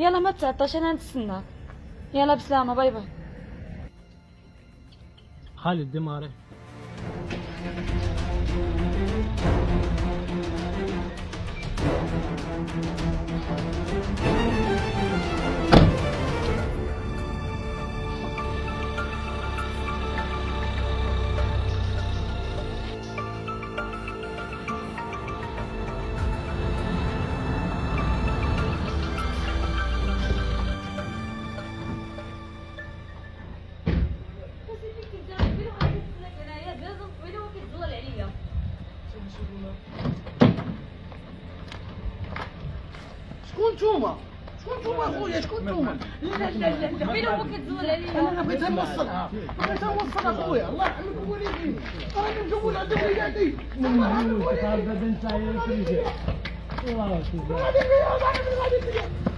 يلا ما تتعطاش انا نتسناك. يلا بسلامه، باي باي. خالد دماري. شكون نتوما؟ شكون نتوما اخويا؟ شكون نتوما؟ لا لا لا لا، وين هو كتزول عليا؟ انا بغيتها نوصلها، بغيتها نوصلها اخويا، الله يحميك وليدي، انا مجول عند ولادي، الله يحميك وليدي. الله أكبر. غادي فيها غادي فيها